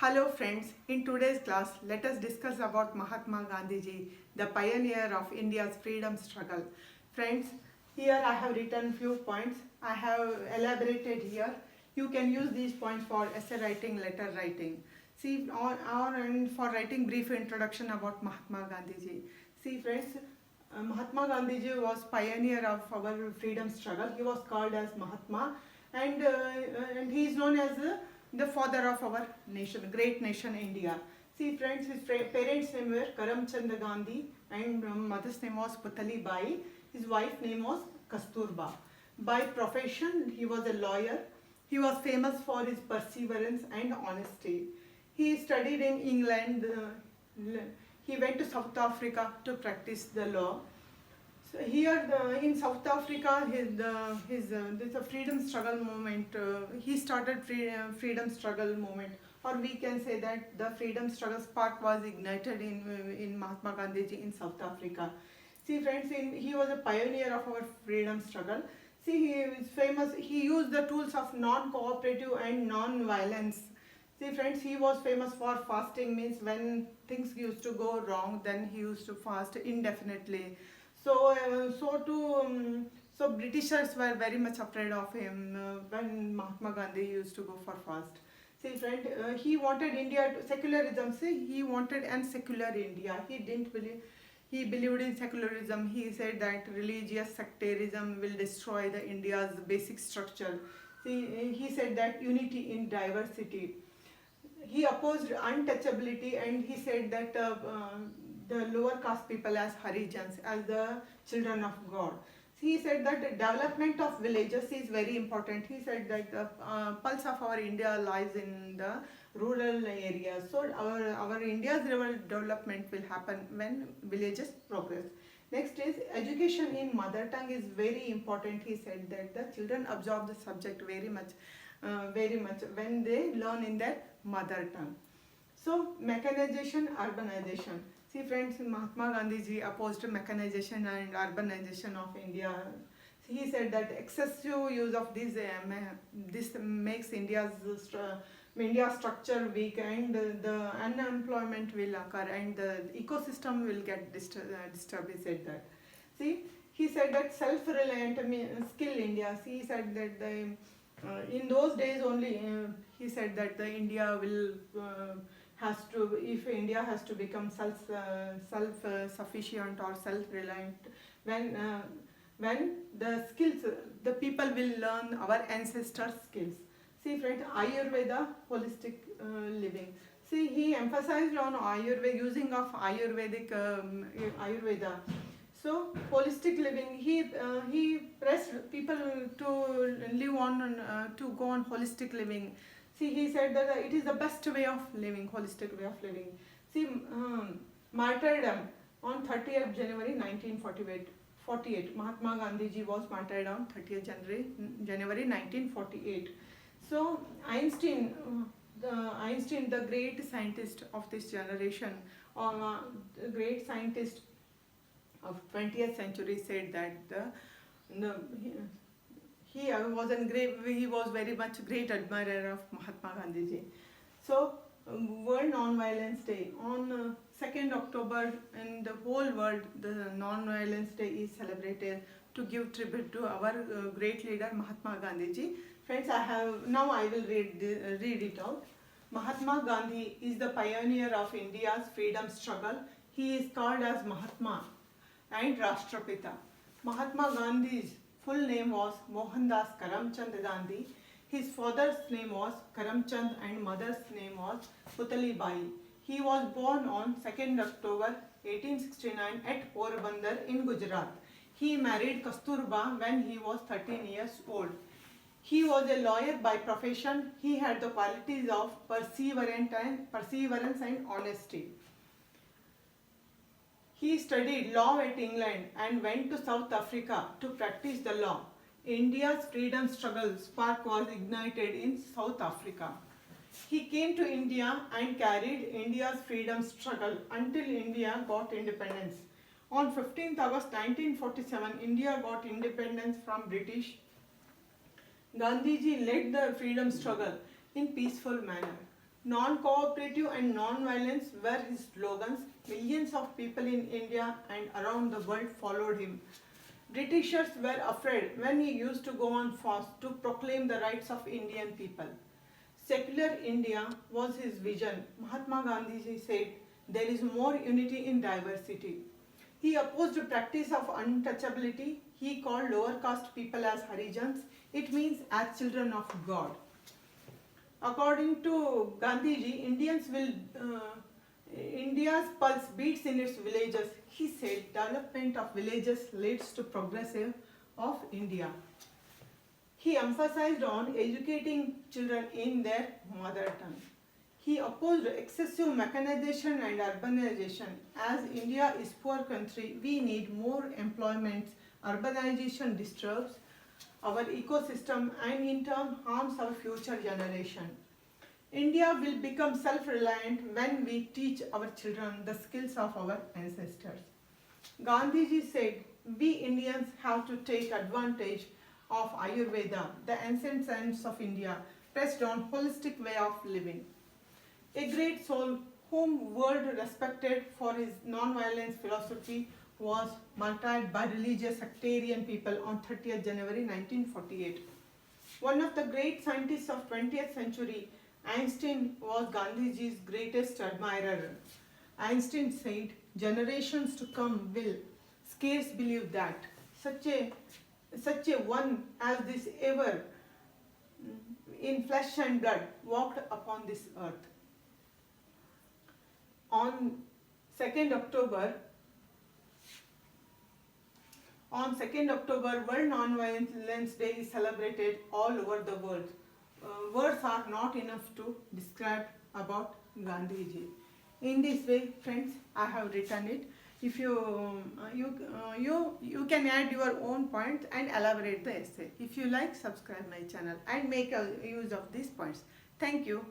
Hello friends, in today's class let us discuss about Mahatma Gandhi ji, the pioneer of India's freedom struggle. Friends, here I have written few points. I have elaborated here. You can use these points for essay writing, letter writing. See, and for writing brief introduction about Mahatma Gandhi ji. See friends, Mahatma Gandhi ji was pioneer of our freedom struggle. He was called as Mahatma and he is known as the father of our nation, great nation India. See friends, his parents' name were Karamchand Gandhi and mother's name was Putali Bai. His wife's name was Kasturba. By profession, he was a lawyer. He was famous for his perseverance and honesty. He studied in England. He went to South Africa to practice the law. So here in South Africa, there's a freedom struggle movement. He started freedom struggle movement, or we can say that the freedom struggle spark was ignited in Mahatma Gandhi ji in South Africa. See friends, he was a pioneer of our freedom struggle. See, he is famous. He used the tools of non-cooperative and non-violence. See friends, he was famous for fasting, means when things used to go wrong, then he used to fast indefinitely. So Britishers were very much afraid of him when Mahatma Gandhi used to go for fast. See friend, he wanted India to secularism. See, he wanted an secular India. He didn't believe. He believed in secularism. He said that religious sectarianism will destroy the India's basic structure. See, he said that unity in diversity. He opposed untouchability, and he said that the lower caste people as Harijans, as the children of God. He said that the development of villages is very important. He said that the pulse of our India lies in the rural areas. So our India's development will happen when villages progress. Next is education in mother tongue is very important. He said that the children absorb the subject very much when they learn in their mother tongue. So mechanization, urbanization. See friends, Mahatma Gandhi ji opposed mechanization and urbanization of India. He said that excessive use of this makes India's structure weak, and the unemployment will occur and the ecosystem will get disturbed. He said that. See, he said that self-reliant skill India. See, he said that in those days only, he said that the India will if India has to become self-sufficient or self-reliant, when the skills, the people will learn our ancestors' skills. See friends, Ayurveda, holistic living. See, he emphasized on Ayurveda, using of Ayurvedic Ayurveda. So holistic living, he pressed people to live on to go on holistic living. See, he said that it is the best way of living, holistic way of living. See, martyrdom on 30th January 1948. Mahatma Gandhi ji was martyred on 30th January 1948. So Einstein, the great scientist of this generation, the great scientist of 20th century, said that he was very much great admirer of Mahatma Gandhi ji. So World Non-Violence Day on 2nd October in the whole world, the Non-Violence Day is celebrated to give tribute to our great leader Mahatma Gandhi ji. Friends, I will read it out. Mahatma Gandhi is the pioneer of India's freedom struggle. He is called as Mahatma and Rashtrapita. Mahatma Gandhi's full name was Mohandas Karamchand Gandhi. His father's name was Karamchand and mother's name was Putali Bai. He was born on 2nd October 1869 at Porabandar in Gujarat. He married Kasturba when he was 13 years old. He was a lawyer by profession. He had the qualities of perseverance and honesty. He studied law at England and went to South Africa to practice the law. India's freedom struggle spark was ignited in South Africa. He came to India and carried India's freedom struggle until India got independence. On 15th August 1947, India got independence from British. Gandhiji led the freedom struggle in peaceful manner. Non-cooperative and non-violence were his slogans. Millions of people in India and around the world followed him. Britishers were afraid when he used to go on fast to proclaim the rights of Indian people. Secular India was his vision. Mahatma Gandhi said, there is more unity in diversity. He opposed the practice of untouchability. He called lower caste people as Harijans. It means as children of God. According to Gandhiji, India's pulse beats in its villages. He said, development of villages leads to progressive of India. He emphasized on educating children in their mother tongue. He opposed excessive mechanization and urbanization. As India is poor country, we need more employment. Urbanization disturbs our ecosystem and in turn harms our future generation. India will become self-reliant when we teach our children the skills of our ancestors. Gandhiji said, we Indians have to take advantage of Ayurveda, the ancient science of India, pressed on holistic way of living. A great soul whom world respected for his non-violence philosophy was martyred by religious sectarian people on 30th January 1948. One of the great scientists of 20th century, Einstein, was Gandhiji's greatest admirer. Einstein said, generations to come will scarce believe that such a one as this ever in flesh and blood walked upon this earth. On 2nd October, World Non-Violence Day is celebrated all over the world. Words are not enough to describe about Gandhiji. In this way, friends, I have written it. If you can add your own points and elaborate the essay. If you like, subscribe my channel and make a use of these points. Thank you.